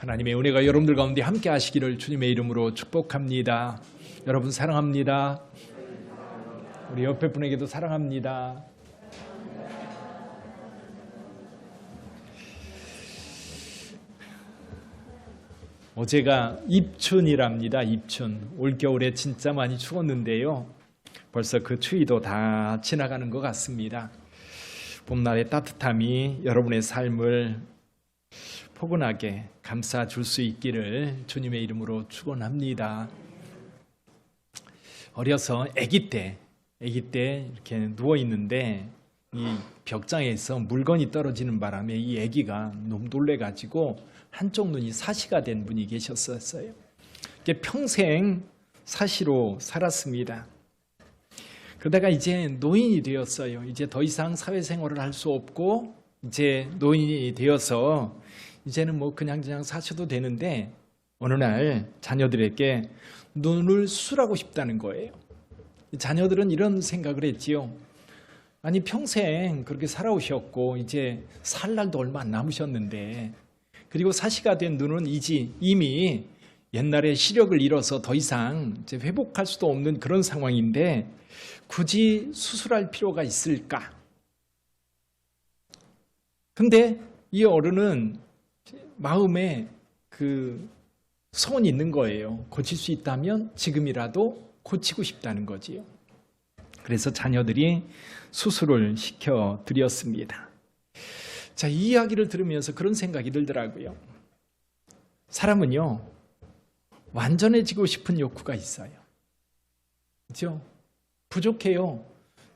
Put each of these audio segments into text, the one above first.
하나님의 은혜가 여러분들 가운데 함께 하시기를 주님의 이름으로 축복합니다. 여러분 사랑합니다. 우리 옆에 분에게도 사랑합니다. 어제가 입춘이랍니다. 입춘. 올겨울에 진짜 많이 추웠는데요. 벌써 그 추위도 다 지나가는 것 같습니다. 봄날의 따뜻함이 여러분의 삶을 포근하게 감싸줄 수 있기를 주님의 이름으로 축원합니다. 어려서 아기 때 이렇게 누워 있는데 이 벽장에서 물건이 떨어지는 바람에 이 아기가 너무 놀래가지고 한쪽 눈이 사시가 된 분이 계셨었어요. 평생 사시로 살았습니다. 그러다가 이제 노인이 되었어요. 이제 더 이상 사회생활을 할 수 없고 이제 노인이 되어서 이제는 뭐 그냥 사셔도 되는데 어느 날 자녀들에게 눈을 수술하고 싶다는 거예요. 자녀들은 이런 생각을 했지요. 아니 평생 그렇게 살아오셨고 이제 살 날도 얼마 안 남으셨는데 그리고 사시가 된 눈은 이미 옛날에 시력을 잃어서 더 이상 이제 회복할 수도 없는 그런 상황인데 굳이 수술할 필요가 있을까? 근데 이 어른은 마음에 그 소원이 있는 거예요. 고칠 수 있다면 지금이라도 고치고 싶다는 거지요. 그래서 자녀들이 수술을 시켜드렸습니다. 자, 이 이야기를 들으면서 그런 생각이 들더라고요. 사람은요, 완전해지고 싶은 욕구가 있어요. 그렇죠? 부족해요.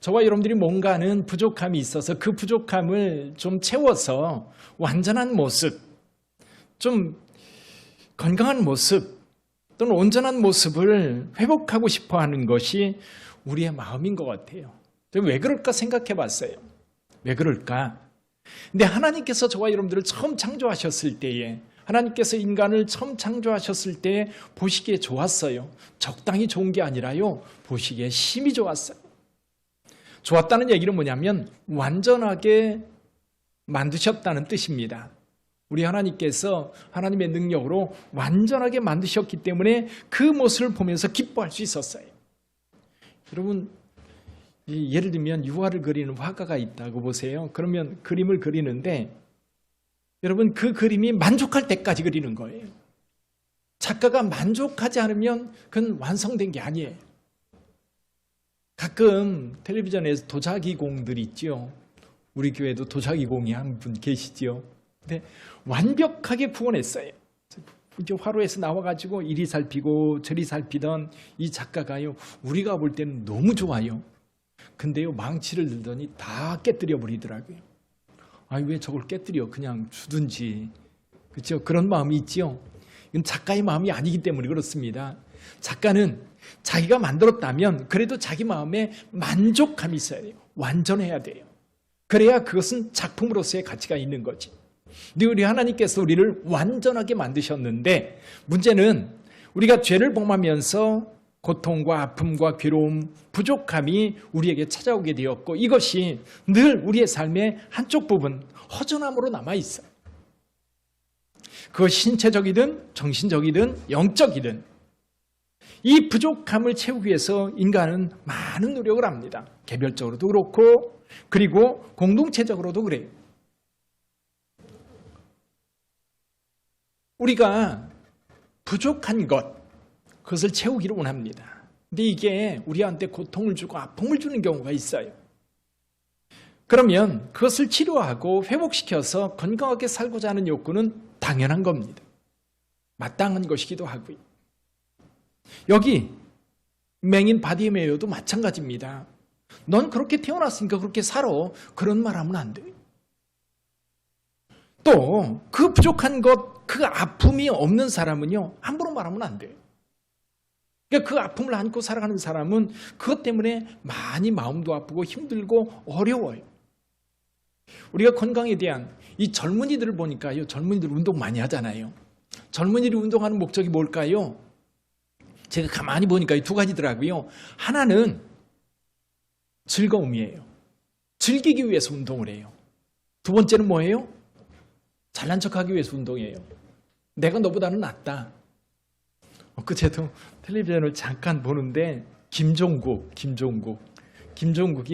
저와 여러분들이 뭔가는 부족함이 있어서 그 부족함을 좀 채워서 완전한 모습, 좀 건강한 모습 또는 온전한 모습을 회복하고 싶어 하는 것이 우리의 마음인 것 같아요. 왜 그럴까 생각해 봤어요. 왜 그럴까? 근데 하나님께서 저와 여러분들을 처음 창조하셨을 때에 하나님께서 인간을 처음 창조하셨을 때 보시기에 좋았어요. 적당히 좋은 게 아니라요. 보시기에 심히 좋았어요. 좋았다는 얘기는 뭐냐면 완전하게 만드셨다는 뜻입니다. 우리 하나님께서 하나님의 능력으로 완전하게 만드셨기 때문에 그 모습을 보면서 기뻐할 수 있었어요. 여러분 예를 들면 유화를 그리는 화가가 있다고 보세요. 그러면 그림을 그리는데 여러분 그 그림이 만족할 때까지 그리는 거예요. 작가가 만족하지 않으면 그건 완성된 게 아니에요. 가끔 텔레비전에서 도자기공들 있죠. 우리 교회도 도자기공이 한 분 계시죠. 근데 완벽하게 구원했어요. 이제 화로에서 나와가지고 이리 살피고 저리 살피던 이 작가가요. 우리가 볼 때는 너무 좋아요. 근데요 망치를 들더니 다 깨뜨려 버리더라고요. 아니 왜 저걸 깨뜨려? 그냥 주든지. 그렇죠? 그런 마음이 있죠. 이건 작가의 마음이 아니기 때문에 그렇습니다. 작가는 자기가 만들었다면 그래도 자기 마음에 만족감이 있어야 돼요. 완전해야 돼요. 그래야 그것은 작품으로서의 가치가 있는 거지. 근데 우리 하나님께서 우리를 완전하게 만드셨는데 문제는 우리가 죄를 범하면서 고통과 아픔과 괴로움, 부족함이 우리에게 찾아오게 되었고 이것이 늘 우리의 삶의 한쪽 부분, 허전함으로 남아있어요. 그것이 신체적이든 정신적이든 영적이든 이 부족함을 채우기 위해서 인간은 많은 노력을 합니다. 개별적으로도 그렇고 그리고 공동체적으로도 그래요. 우리가 부족한 그것을 채우기를 원합니다. 근데 이게 우리한테 고통을 주고 아픔을 주는 경우가 있어요. 그러면 그것을 치료하고 회복시켜서 건강하게 살고자 하는 욕구는 당연한 겁니다. 마땅한 것이기도 하고요. 여기 맹인 바디메어도 마찬가지입니다. 넌 그렇게 태어났으니까 그렇게 살아. 그런 말 하면 안 돼요. 또 그 부족한 것, 그 아픔이 없는 사람은요. 함부로 말하면 안 돼요. 그러니까 그 아픔을 안고 살아가는 사람은 그것 때문에 많이 마음도 아프고 힘들고 어려워요. 우리가 건강에 대한 이 젊은이들을 보니까요. 젊은이들 운동 많이 하잖아요. 젊은이들이 운동하는 목적이 뭘까요? 제가 가만히 보니까 이 두 가지더라고요. 하나는 즐거움이에요. 즐기기 위해서 운동을 해요. 두 번째는 뭐예요? 잘난 척하기 위해서 운동해요. 내가 너보다는 낫다. 엊그제도 텔레비전을 잠깐 보는데 김종국이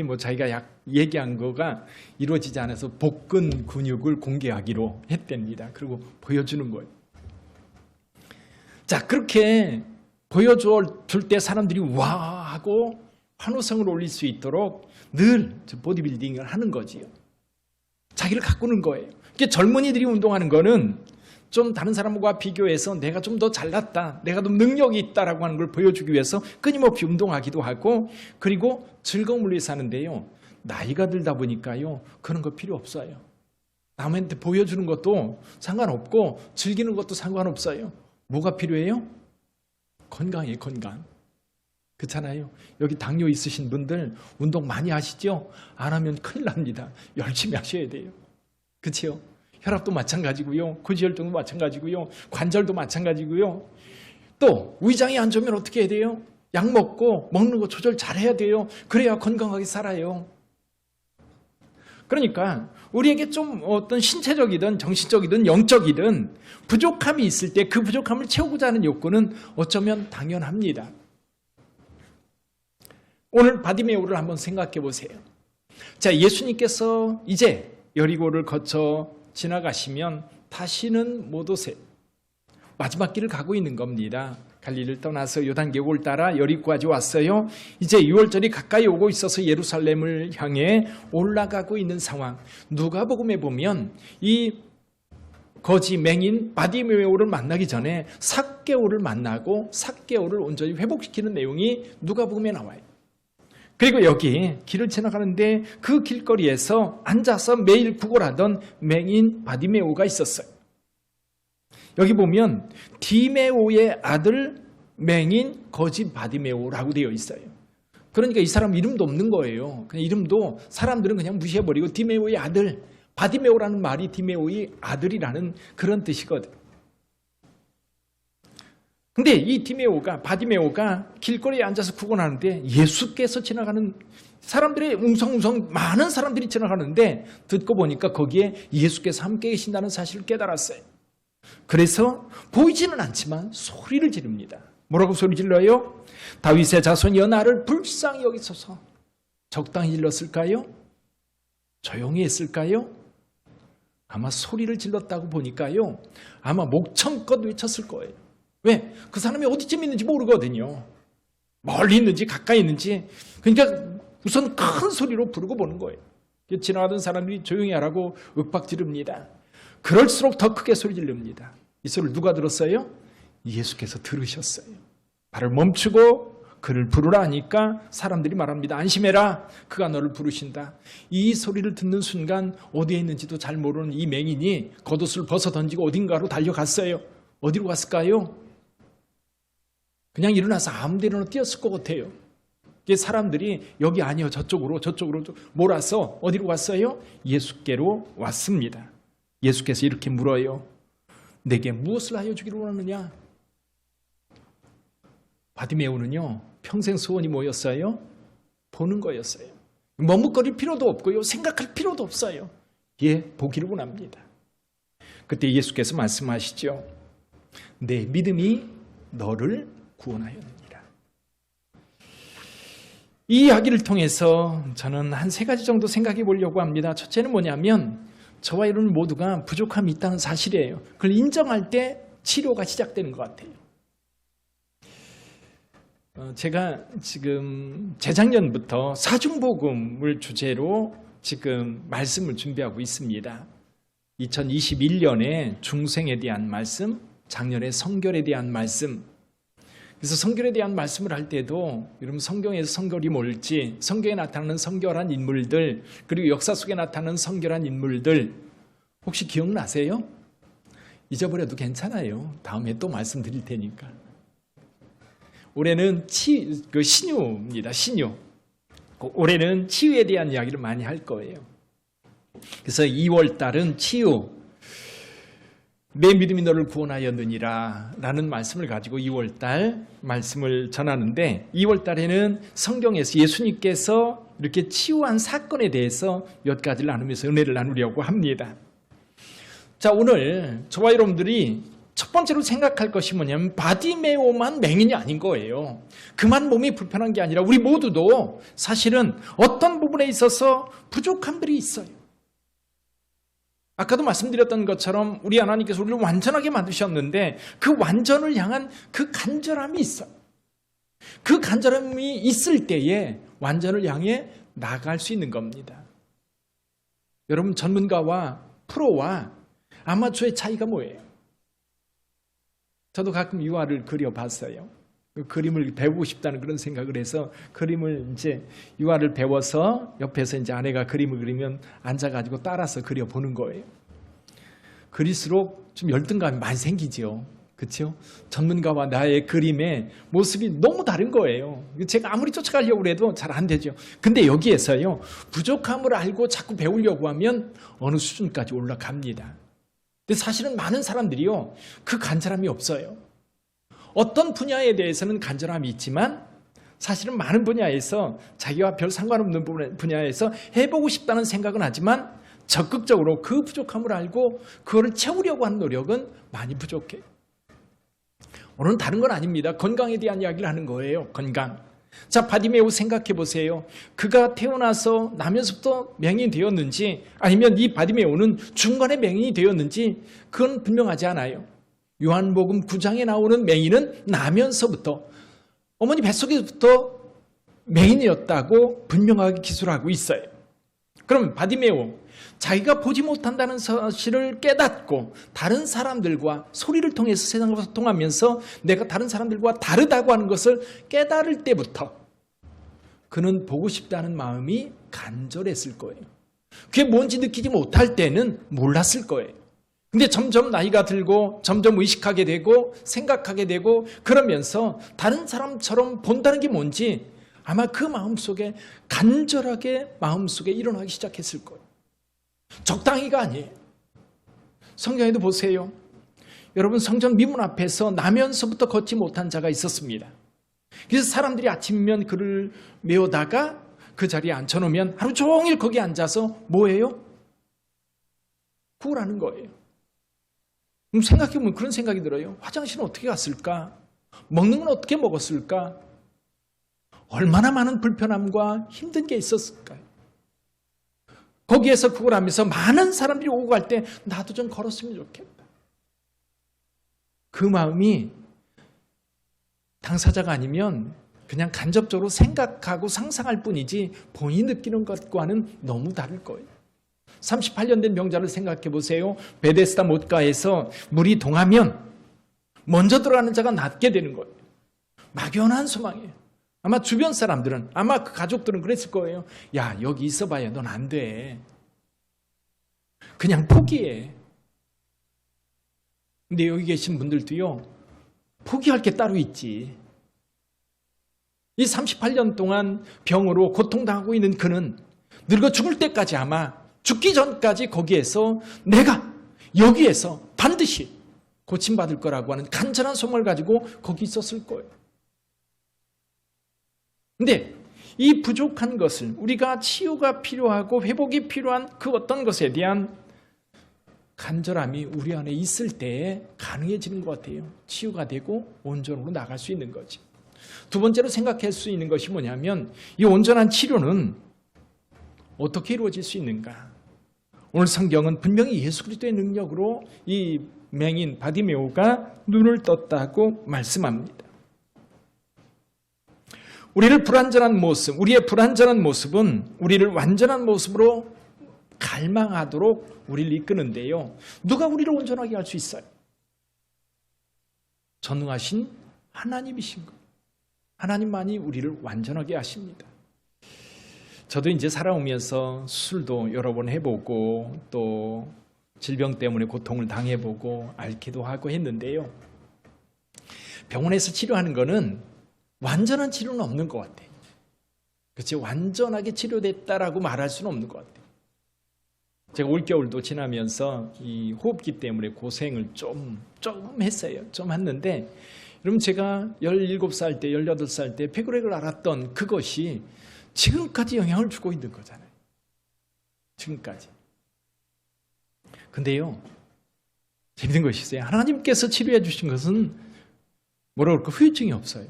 뭐 자기가 얘기한 거가 이루어지지 않아서 복근 근육을 공개하기로 했답니다. 그리고 보여주는 거예요. 자, 그렇게 보여줄 때 사람들이 와 하고 환호성을 올릴 수 있도록 늘 보디빌딩을 하는 거지요. 자기를 가꾸는 거예요. 이게 젊은이들이 운동하는 거는 좀 다른 사람과 비교해서 내가 좀 더 잘났다, 내가 좀 능력이 있다라고 하는 걸 보여주기 위해서 끊임없이 운동하기도 하고, 그리고 즐거움을 위해서 하는데요. 나이가 들다 보니까요, 그런 거 필요 없어요. 남한테 보여주는 것도 상관없고 즐기는 것도 상관없어요. 뭐가 필요해요? 건강이에요, 건강. 그렇잖아요. 여기 당뇨 있으신 분들 운동 많이 하시죠? 안 하면 큰일 납니다. 열심히 하셔야 돼요. 그렇죠? 혈압도 마찬가지고요. 고지혈증도 마찬가지고요. 관절도 마찬가지고요. 또 위장이 안 좋으면 어떻게 해야 돼요? 약 먹고 먹는 거 조절 잘해야 돼요. 그래야 건강하게 살아요. 그러니까 우리에게 좀 어떤 신체적이든 정신적이든 영적이든 부족함이 있을 때 그 부족함을 채우고자 하는 욕구는 어쩌면 당연합니다. 오늘 바디메오를 한번 생각해 보세요. 자, 예수님께서 이제 여리고를 거쳐 지나가시면 다시는 못 오세요. 마지막 길을 가고 있는 겁니다. 갈릴리를 떠나서 요단계곡을 따라 여리고까지 왔어요. 이제 6월절이 가까이 오고 있어서 예루살렘을 향해 올라가고 있는 상황. 누가복음에 보면 이 거지 맹인 바디메오를 만나기 전에 삭개오를 만나고 삭개오를 온전히 회복시키는 내용이 누가복음에 나와요. 그리고 여기 길을 지나가는데 그 길거리에서 앉아서 매일 구걸하던 맹인 바디메오가 있었어요. 여기 보면 디메오의 아들 맹인 거지 바디메오라고 되어 있어요. 그러니까 이 사람 이름도 없는 거예요. 그냥 이름도 사람들은 그냥 무시해버리고 디메오의 아들, 바디메오라는 말이 디메오의 아들이라는 그런 뜻이거든. 근데 이 바디메오가 길거리에 앉아서 구걸하는데 예수께서 지나가는 사람들이 웅성웅성 많은 사람들이 지나가는데 듣고 보니까 거기에 예수께서 함께 계신다는 사실을 깨달았어요. 그래서 보이지는 않지만 소리를 지릅니다. 뭐라고 소리 질러요? 다윗의 자손이여 나를 불쌍히 여기소서. 적당히 질렀을까요? 조용히 했을까요? 아마 소리를 질렀다고 보니까요, 아마 목청껏 외쳤을 거예요. 왜? 그 사람이 어디쯤 있는지 모르거든요. 멀리 있는지 가까이 있는지. 그러니까 우선 큰 소리로 부르고 보는 거예요. 지나가던 사람들이 조용히 하라고 윽박 지릅니다. 그럴수록 더 크게 소리 지릅니다. 이 소리를 누가 들었어요? 예수께서 들으셨어요. 발을 멈추고 그를 부르라 하니까 사람들이 말합니다. 안심해라. 그가 너를 부르신다. 이 소리를 듣는 순간 어디에 있는지도 잘 모르는 이 맹인이 겉옷을 벗어 던지고 어딘가로 달려갔어요. 어디로 갔을까요? 그냥 일어나서 아무 데나 뛰었을 것 같아요. 사람들이 여기 아니요 저쪽으로 몰아서 어디로 갔어요? 예수께로 왔습니다. 예수께서 이렇게 물어요. 내게 무엇을 하여 주기를 원하느냐? 바디메오는요, 평생 소원이 뭐였어요? 보는 거였어요. 머뭇거릴 필요도 없고요, 생각할 필요도 없어요. 보기를 원합니다. 그때 예수께서 말씀하시죠. 내 믿음이 너를 구원하였느니라. 이 이야기를 통해서 저는 한 3가지 정도 생각해 보려고 합니다. 첫째는 뭐냐면 저와 여러분 모두가 부족함이 있다는 사실이에요. 그걸 인정할 때 치료가 시작되는 것 같아요. 제가 지금 재작년부터 사중복음을 주제로 지금 말씀을 준비하고 있습니다. 2021년에 중생에 대한 말씀, 작년에 성결에 대한 말씀. 그래서 성결에 대한 말씀을 할 때도 여러분 성경에서 성결이 뭘지, 성경에 나타나는 성결한 인물들, 그리고 역사 속에 나타나는 성결한 인물들 혹시 기억나세요? 잊어버려도 괜찮아요. 다음에 또 말씀드릴 테니까. 올해는 신유입니다. 신유. 올해는 치유에 대한 이야기를 많이 할 거예요. 그래서 2월 달은 치유. 내 믿음이 너를 구원하였느니라 라는 말씀을 가지고 2월 달 말씀을 전하는데, 2월 달에는 성경에서 예수님께서 이렇게 치유한 사건에 대해서 몇 가지를 나누면서 은혜를 나누려고 합니다. 자, 오늘 저와 여러분들이 첫 번째로 생각할 것이 뭐냐면 바디메오만 맹인이 아닌 거예요. 그만 몸이 불편한 게 아니라 우리 모두도 사실은 어떤 부분에 있어서 부족함들이 있어요. 아까도 말씀드렸던 것처럼 우리 하나님께서 우리를 완전하게 만드셨는데 그 완전을 향한 그 간절함이 있어요. 그 간절함이 있을 때에 완전을 향해 나아갈 수 있는 겁니다. 여러분, 전문가와 프로와 아마추어의 차이가 뭐예요? 저도 가끔 유화를 그려봤어요. 그 그림을 배우고 싶다는 그런 생각을 해서 그림을 이제 유화를 배워서 옆에서 이제 아내가 그림을 그리면 앉아가지고 따라서 그려보는 거예요. 그릴수록 좀 열등감이 많이 생기죠. 그렇죠? 전문가와 나의 그림의 모습이 너무 다른 거예요. 제가 아무리 쫓아가려고 해도 잘 안 되죠. 근데 여기에서요, 부족함을 알고 자꾸 배우려고 하면 어느 수준까지 올라갑니다. 근데 사실은 많은 사람들이요, 그 간절함이 없어요. 어떤 분야에 대해서는 간절함이 있지만 사실은 많은 분야에서 자기와 별 상관없는 분야에서 해보고 싶다는 생각은 하지만 적극적으로 그 부족함을 알고 그거를 채우려고 하는 노력은 많이 부족해요. 오늘은 다른 건 아닙니다. 건강에 대한 이야기를 하는 거예요. 건강. 자, 바디메오 생각해 보세요. 그가 태어나서 나면서부터 맹인이 되었는지 아니면 이 바디메오는 중간에 맹인이 되었는지 그건 분명하지 않아요. 요한복음 9장에 나오는 맹인은 나면서부터 어머니 뱃속에부터 맹인이었다고 분명하게 기술하고 있어요. 그럼 바디메오, 자기가 보지 못한다는 사실을 깨닫고 다른 사람들과 소리를 통해서 세상과 소통하면서 내가 다른 사람들과 다르다고 하는 것을 깨달을 때부터 그는 보고 싶다는 마음이 간절했을 거예요. 그게 뭔지 느끼지 못할 때는 몰랐을 거예요. 근데 점점 나이가 들고 점점 의식하게 되고 생각하게 되고 그러면서 다른 사람처럼 본다는 게 뭔지 아마 그 마음속에 간절하게 마음속에 일어나기 시작했을 거예요. 적당히가 아니에요. 성경에도 보세요. 여러분, 성전 미문 앞에서 나면서부터 걷지 못한 자가 있었습니다. 그래서 사람들이 아침이면 그를 메우다가 그 자리에 앉혀놓으면 하루 종일 거기 앉아서 뭐예요? 구걸하는 거예요. 그럼 생각해보면 그런 생각이 들어요. 화장실은 어떻게 갔을까? 먹는 건 어떻게 먹었을까? 얼마나 많은 불편함과 힘든 게 있었을까요? 거기에서 그걸 하면서 많은 사람들이 오고 갈 때 나도 좀 걸었으면 좋겠다. 그 마음이 당사자가 아니면 그냥 간접적으로 생각하고 상상할 뿐이지 본인이 느끼는 것과는 너무 다를 거예요. 38년 된 병자를 생각해 보세요. 베데스다 못가에서 물이 동하면 먼저 들어가는 자가 낫게 되는 거예요. 막연한 소망이에요. 아마 주변 사람들은, 아마 그 가족들은 그랬을 거예요. 야, 여기 있어봐야 넌 안 돼. 그냥 포기해. 근데 여기 계신 분들도요, 포기할 게 따로 있지. 이 38년 동안 병으로 고통당하고 있는 그는 늙어 죽을 때까지 아마 죽기 전까지 거기에서 내가 여기에서 반드시 고침받을 거라고 하는 간절한 소망을 가지고 거기 있었을 거예요. 근데 이 부족한 것을 우리가 치유가 필요하고 회복이 필요한 그 어떤 것에 대한 간절함이 우리 안에 있을 때에 가능해지는 것 같아요. 치유가 되고 온전으로 나갈 수 있는 거지. 두 번째로 생각할 수 있는 것이 뭐냐면 이 온전한 치료는 어떻게 이루어질 수 있는가? 오늘 성경은 분명히 예수 그리스도의 능력으로 이 맹인 바디메오가 눈을 떴다고 말씀합니다. 우리의 불완전한 모습은 우리를 완전한 모습으로 갈망하도록 우리를 이끄는데요. 누가 우리를 온전하게 할 수 있어요? 전능하신 하나님이신 거예요. 하나님만이 우리를 완전하게 하십니다. 저도 이제 살아오면서 수술도 여러 번 해보고 또 질병 때문에 고통을 당해보고 앓기도 하고 했는데요. 병원에서 치료하는 거는 완전한 치료는 없는 것 같아요. 그렇죠? 완전하게 치료됐다라고 말할 수는 없는 것 같아요. 제가 올겨울도 지나면서 이 호흡기 때문에 고생을 좀 했어요. 좀 했는데 여러분, 제가 17살 때, 18살 때 폐결핵을 앓았던 그것이 지금까지 영향을 주고 있는 거잖아요. 지금까지. 근데요, 재밌는 것이 있어요. 하나님께서 치료해 주신 것은 뭐라 그럴까? 후유증이 없어요.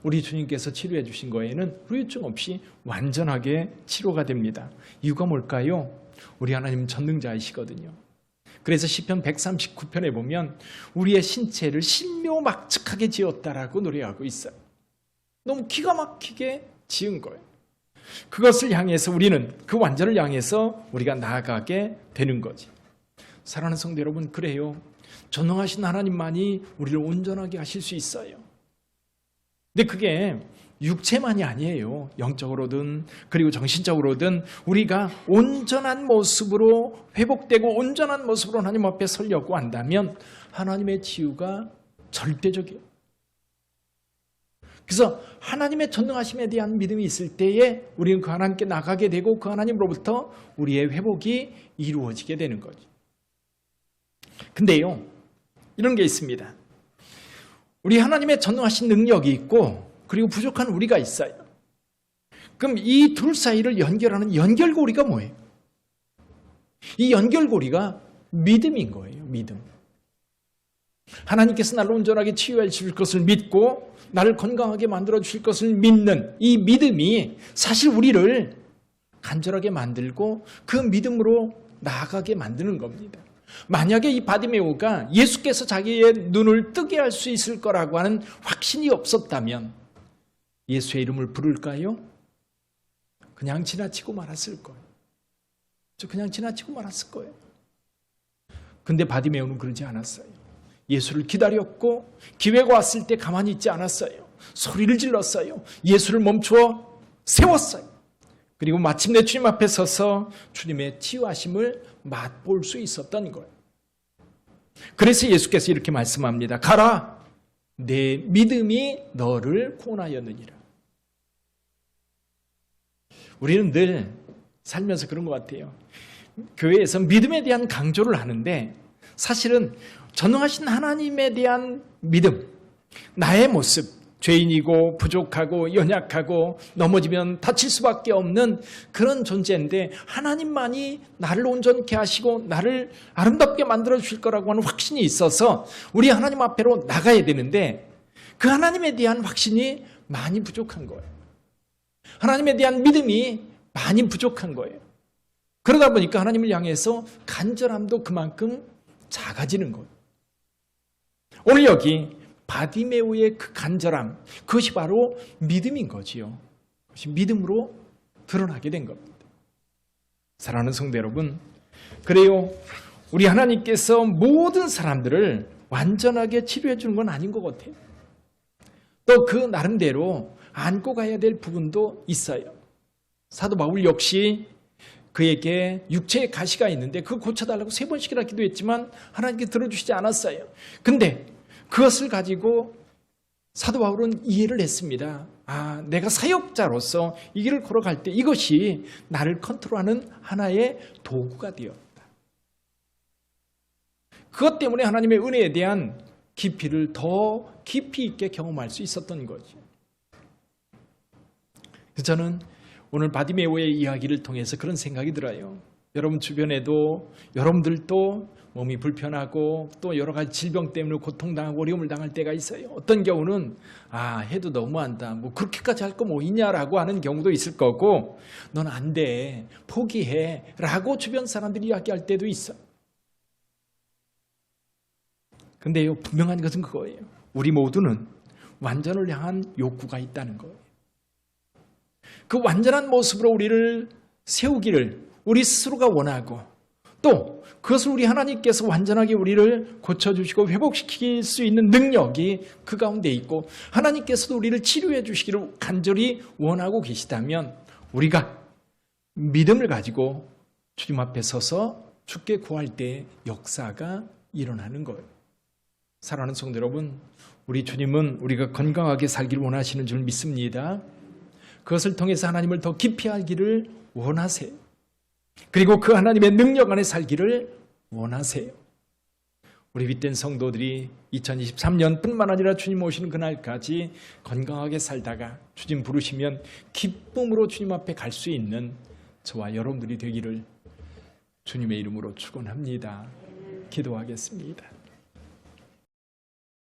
우리 주님께서 치료해 주신 거에는 후유증 없이 완전하게 치료가 됩니다. 이유가 뭘까요? 우리 하나님은 전능자이시거든요. 그래서 시편 139편에 보면 우리의 신체를 신묘막측하게 지었다라고 노래하고 있어요. 너무 기가 막히게 지은 거예요. 그것을 향해서 우리는 그 완전을 향해서 우리가 나아가게 되는 거지. 사랑하는 성도 여러분, 그래요. 전능하신 하나님만이 우리를 온전하게 하실 수 있어요. 근데 그게 육체만이 아니에요. 영적으로든 그리고 정신적으로든 우리가 온전한 모습으로 회복되고 온전한 모습으로 하나님 앞에 서려고 한다면 하나님의 치유가 절대적이에요. 그래서 하나님의 전능하심에 대한 믿음이 있을 때에 우리는 그 하나님께 나가게 되고 그 하나님으로부터 우리의 회복이 이루어지게 되는 거죠. 근데요, 이런 게 있습니다. 우리 하나님의 전능하신 능력이 있고 그리고 부족한 우리가 있어요. 그럼 이 둘 사이를 연결하는 연결고리가 뭐예요? 이 연결고리가 믿음인 거예요. 믿음. 하나님께서 나를 온전하게 치유해 주실 것을 믿고 나를 건강하게 만들어 주실 것을 믿는 이 믿음이 사실 우리를 간절하게 만들고 그 믿음으로 나아가게 만드는 겁니다. 만약에 이 바디메오가 예수께서 자기의 눈을 뜨게 할 수 있을 거라고 하는 확신이 없었다면 예수의 이름을 부를까요? 그냥 지나치고 말았을 거예요. 그냥 지나치고 말았을 거예요. 근데 바디메오는 그러지 않았어요. 예수를 기다렸고 기회가 왔을 때 가만히 있지 않았어요. 소리를 질렀어요. 예수를 멈추어 세웠어요. 그리고 마침내 주님 앞에 서서 주님의 치유하심을 맛볼 수 있었던 거예요. 그래서 예수께서 이렇게 말씀합니다. 가라, 내 믿음이 너를 구원하였느니라. 우리는 늘 살면서 그런 것 같아요. 교회에서 믿음에 대한 강조를 하는데 사실은 전능하신 하나님에 대한 믿음, 나의 모습, 죄인이고 부족하고 연약하고 넘어지면 다칠 수밖에 없는 그런 존재인데 하나님만이 나를 온전케 하시고 나를 아름답게 만들어 주실 거라고 하는 확신이 있어서 우리 하나님 앞으로 나가야 되는데 그 하나님에 대한 확신이 많이 부족한 거예요. 하나님에 대한 믿음이 많이 부족한 거예요. 그러다 보니까 하나님을 향해서 간절함도 그만큼 작아지는 거예요. 오늘 여기 바디메오의 그 간절함, 그것이 바로 믿음인 거지요. 그것이 믿음으로 드러나게 된 겁니다. 사랑하는 성도 여러분, 그래요. 우리 하나님께서 모든 사람들을 완전하게 치료해 주는 건 아닌 것 같아요. 또 그 나름대로 안고 가야 될 부분도 있어요. 사도 바울 역시 그에게 육체의 가시가 있는데 그걸 고쳐달라고 3번씩이나 기도했지만 하나님께 들어주시지 않았어요. 근데 그것을 가지고 사도 바울은 이해를 했습니다. 아, 내가 사역자로서 이 길을 걸어갈 때 이것이 나를 컨트롤하는 하나의 도구가 되었다. 그것 때문에 하나님의 은혜에 대한 깊이를 더 깊이 있게 경험할 수 있었던 거죠. 그래서 저는 오늘 바디메오의 이야기를 통해서 그런 생각이 들어요. 여러분 주변에도 여러분들도 몸이 불편하고 또 여러 가지 질병 때문에 고통당하고 어려움을 당할 때가 있어요. 어떤 경우는 해도 너무한다. 뭐 그렇게까지 할 거 뭐 있냐라고 하는 경우도 있을 거고 넌 안 돼. 포기해. 라고 주변 사람들이 이야기할 때도 있어. 근데요, 분명한 것은 그거예요. 우리 모두는 완전을 향한 욕구가 있다는 거예요. 그 완전한 모습으로 우리를 세우기를 우리 스스로가 원하고 또 그것을 우리 하나님께서 완전하게 우리를 고쳐주시고 회복시킬 수 있는 능력이 그 가운데 있고 하나님께서도 우리를 치료해 주시기를 간절히 원하고 계시다면 우리가 믿음을 가지고 주님 앞에 서서 주께 구할 때 역사가 일어나는 거예요. 사랑하는 성도 여러분, 우리 주님은 우리가 건강하게 살기를 원하시는 줄 믿습니다. 그것을 통해서 하나님을 더 깊이 알기를 원하세요. 그리고 그 하나님의 능력 안에 살기를 원하세요. 우리 윗된 성도들이 2023년뿐만 아니라 주님 오시는 그날까지 건강하게 살다가 주님 부르시면 기쁨으로 주님 앞에 갈 수 있는 저와 여러분들이 되기를 주님의 이름으로 축원합니다. 기도하겠습니다.